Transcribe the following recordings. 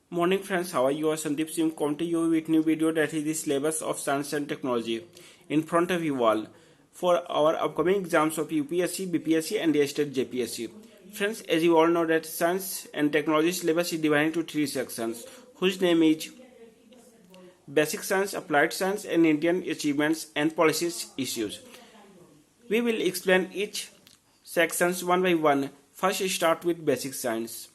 Morning friends, how are you? Sandeep Sim come to you with new video that is the syllabus of science and technology in front of you all for our upcoming exams of UPSC, BPSC and state JPSC. Friends, as you all know that science and technology syllabus is divided into three sections whose name is Basic Science, Applied Science and Indian Achievements and Policies Issues. We will explain each sections one by one. First start with Basic Science.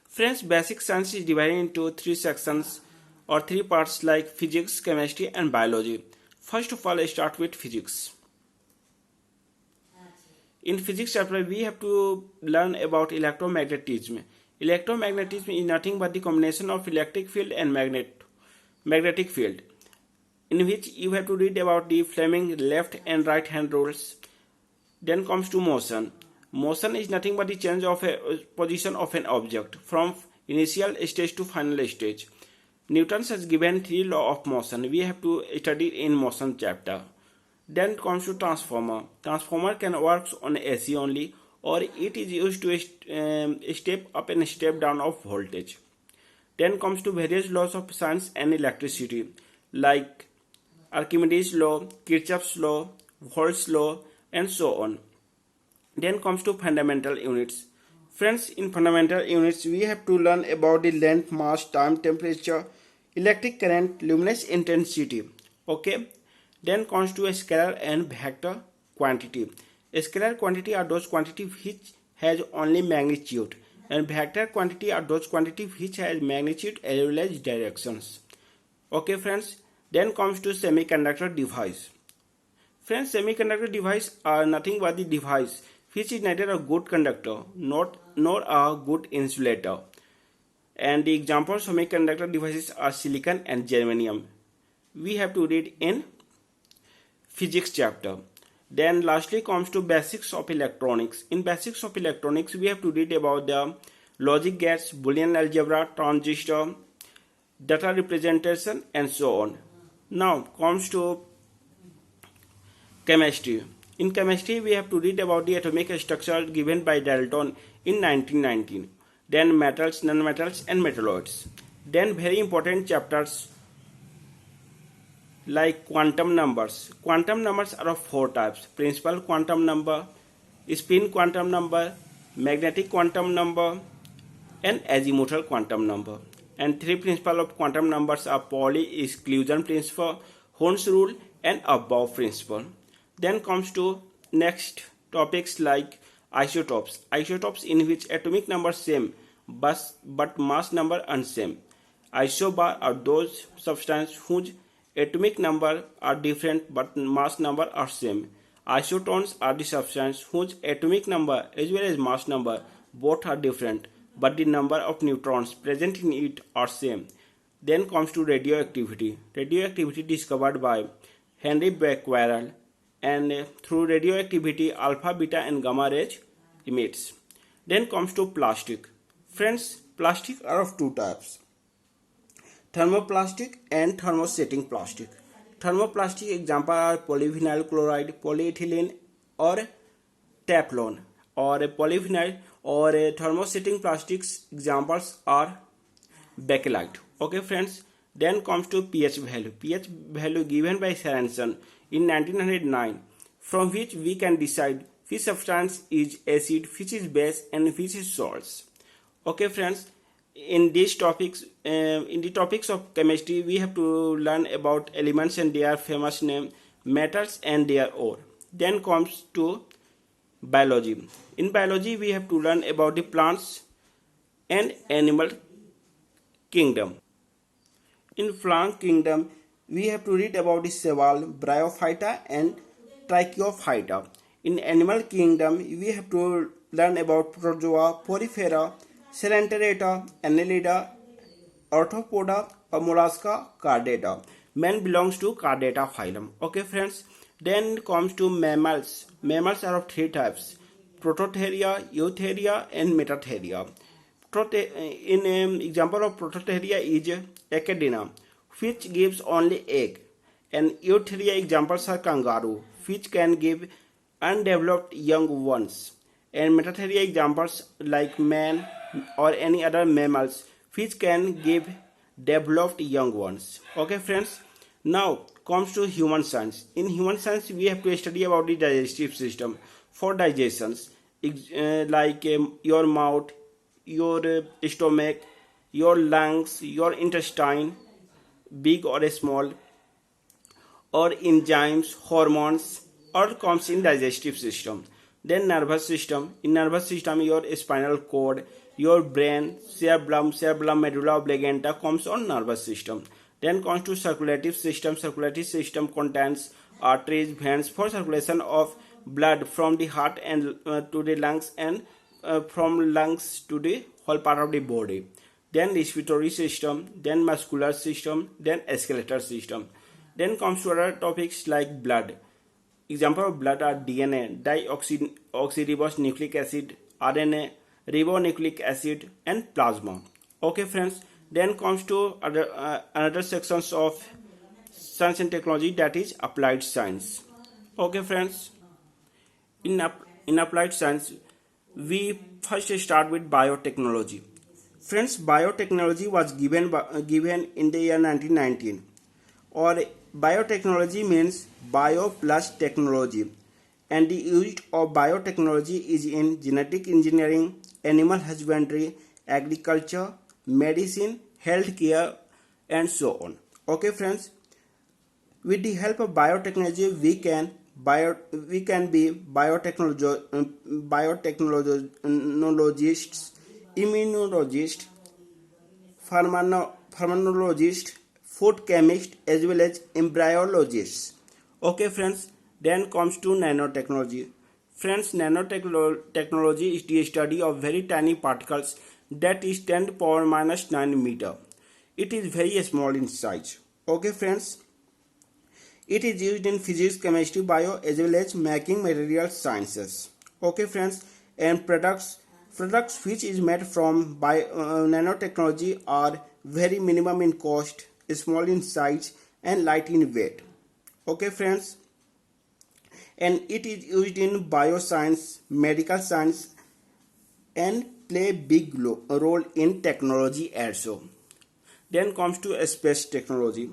Friends, basic science is divided into three sections or three parts like physics, chemistry and biology. First of all, I start with physics. In physics chapter, we have to learn about electromagnetism. Electromagnetism is nothing but the combination of electric field and magnetic field, in which you have to read about the Fleming left and right hand rules. Then comes to motion. Motion is nothing but the change of a position of an object from initial stage to final stage. Newton has given three laws of motion. We have to study in motion chapter. Then comes to transformer. Transformer can work on AC only, or it is used to step up and step down of voltage. Then comes to various laws of science and electricity like Archimedes law, Kirchhoff's law, Volt's law and so on. Then comes to fundamental units. Friends, in fundamental units, we have to learn about the length, mass, time, temperature, electric current, luminous intensity. Okay. Then comes to a scalar and vector quantity. A scalar quantity are those quantities which has only magnitude, and vector quantity are those quantities which has magnitude as well as directions. Okay, friends. Then comes to semiconductor device. Friends, semiconductor device are nothing but the device which is neither a good conductor nor a good insulator. And the examples of semiconductor devices are silicon and germanium. We have to read in physics chapter. Then lastly comes to basics of electronics. In basics of electronics, we have to read about the logic gates, Boolean algebra, transistor, data representation and so on. Now comes to chemistry. In chemistry, we have to read about the atomic structure given by Dalton in 1919. Then metals, nonmetals and metalloids. Then very important chapters like quantum numbers. Quantum numbers are of four types: principal quantum number, spin quantum number, magnetic quantum number and azimuthal quantum number. And three principles of quantum numbers are Pauli exclusion principle, Horn's rule and above principle. Then comes to next topics like isotopes. Isotopes in which atomic number same but mass number unsame. Isobar are those substances whose atomic number are different but mass number are same. Isotones are the substances whose atomic number as well as mass number both are different but the number of neutrons present in it are same. Then comes to radioactivity. Radioactivity discovered by Henry Becquerel, and through radioactivity alpha, beta and gamma rays emits. Then comes to plastic. Friends, plastic are of two types: thermoplastic and thermosetting plastic. Thermoplastic example are polyvinyl chloride, polyethylene or Teflon, or polyvinyl or thermosetting plastics examples are bakelite. Okay friends, then comes to pH value. pH value given by Sorensen in 1909, from which we can decide which substance is acid, which is base and which is salts. Okay friends, in these topics, in the topics of chemistry, we have to learn about elements and their famous name, metals and their ore. Then comes to biology. In biology, we have to learn about the plants and animal kingdom. In plant kingdom, we have to read about the Seval, Bryophyta and Trichophyta. In animal kingdom, we have to learn about Protozoa, Porifera, Coelenterata, Annelida, Arthropoda, Mollusca, Chordata. Man belongs to Chordata phylum. Okay friends. Then comes to mammals. Mammals are of three types: Prototheria, Eutheria and Metatheria. In example of Prototheria is Echidna, which gives only egg, and Eutheria examples are kangaroo, which can give undeveloped young ones, and Metatheria examples like man, or any other mammals which can give developed young ones. Okay friends, now comes to human science. In human science we have to study about the digestive system. For digestions, like your mouth, your stomach, your lungs, your intestine, big or small, or enzymes, hormones, or comes in digestive system. Then nervous system. In nervous system, your spinal cord, your brain, cerebellum, medulla oblongata comes on nervous system. Then comes to circulatory system. Circulatory system contains arteries, veins for circulation of blood from the heart and to the lungs, and from lungs to the whole part of the body. Then respiratory system, then muscular system, then skeletal system. Then comes to other topics like blood. Example of blood are DNA, deoxyribonucleic nucleic acid, RNA, ribonucleic acid, and plasma. Okay, friends. Then comes to another sections of science and technology, that is applied science. Okay, friends. In applied science, we first start with biotechnology. Friends, biotechnology was given in the year 1919. Or biotechnology means bio plus technology, and the use of biotechnology is in genetic engineering, animal husbandry, agriculture, medicine, healthcare, and so on. Okay, friends. With the help of biotechnology, we can be biotechnologists, immunologists, pharmacologist, food chemist, as well as embryologists. Okay friends, then comes to nanotechnology. Friends, nanotechnology is the study of very tiny particles that is 10 to the power minus 9 meter. It is very small in size. Okay friends, it is used in physics, chemistry, bio, as well as making material sciences. Okay friends, and products which is made from nanotechnology are very minimum in cost, small in size, and light in weight. Okay friends, and it is used in bioscience, medical science, and play big role in technology also. Then comes to space technology.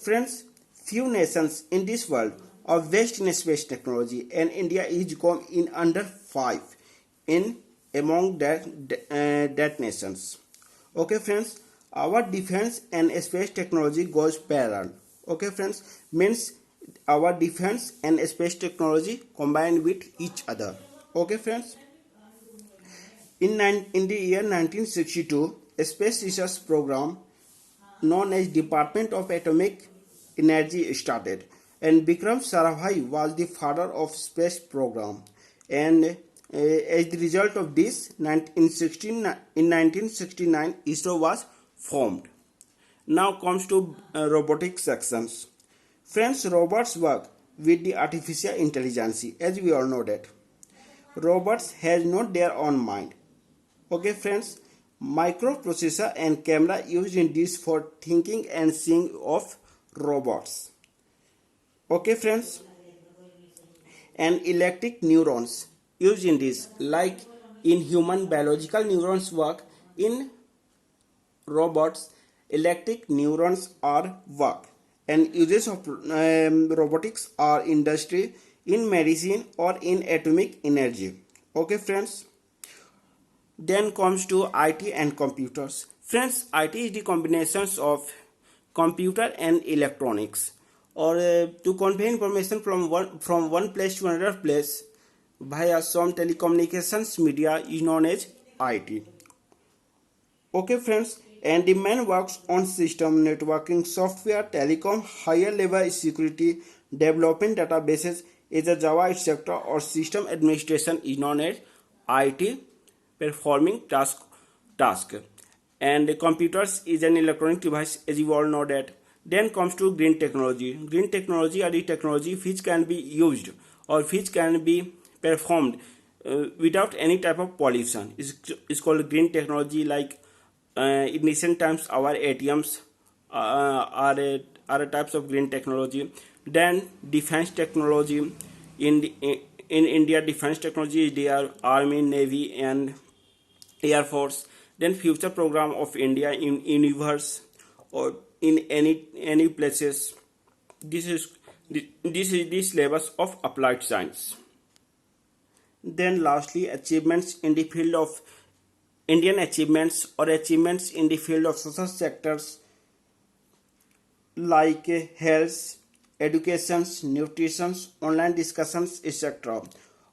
Friends, few nations in this world are best in space technology, and India is come in under 5 in among that nations. Okay friends, our defense and space technology goes parallel. Okay friends, means our defense and space technology combine with each other. Okay friends, in the year 1962, a space research program known as Department of Atomic Energy started, and Vikram Sarabhai was the father of space program, and as the result of this, in 1969 ISRO was formed. Now comes to robotic sections. Friends, robots work with the artificial intelligence, as we all know that. Robots has not their own mind. Okay friends, microprocessor and camera used in this for thinking and seeing of robots. Okay friends, and electric neurons used in this, like in human biological neurons work, in robots electric neurons are work, and uses of robotics are industry, in medicine, or in atomic energy. Okay friends, then comes to IT and computers. Friends, IT is the combinations of computer and electronics, or to convey information from one place to another place via some telecommunications media is known as IT. Okay friends, and the man works on system, networking, software, telecom, higher level security, developing databases, either Java, etc., or system administration is known as IT, performing task. And computers is an electronic device, as you all know that. Then comes to green technology. Green technology are the technology which can be used or which can be performed without any type of pollution. It's called green technology. Like in recent times, our ATMs are types of green technology. Then defense technology. In India, defense technology is there: Army, Navy, and Air Force. Then future program of India in universe or in any places. This is the syllabus of applied science. Then lastly, achievements in the field of Indian achievements or achievements in the field of social sectors like health, education, nutrition, online discussions, etc.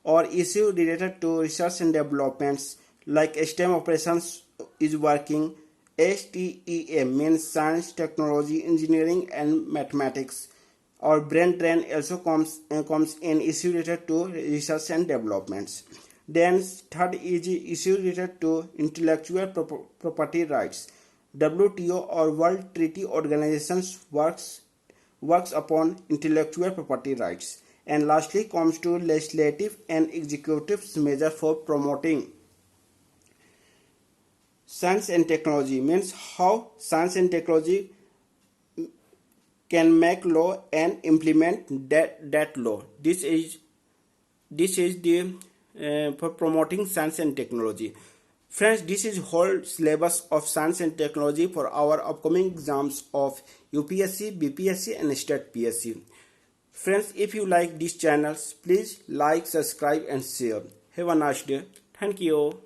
Or issue related to research and developments like STEM operations is working. STEM means science, technology, engineering and mathematics. Or brain drain also comes in issue related to research and developments. Then third is issue related to intellectual property rights. WTO or World Treaty Organizations works upon intellectual property rights. And lastly comes to legislative and executive measures for promoting science and technology, means how science and technology can make law and implement that law. This is the for promoting science and technology. Friends, this is whole syllabus of science and technology for our upcoming exams of UPSC, BPSC and State PSC. Friends, if you like these channels, please like, subscribe and share. Have a nice day. Thank you.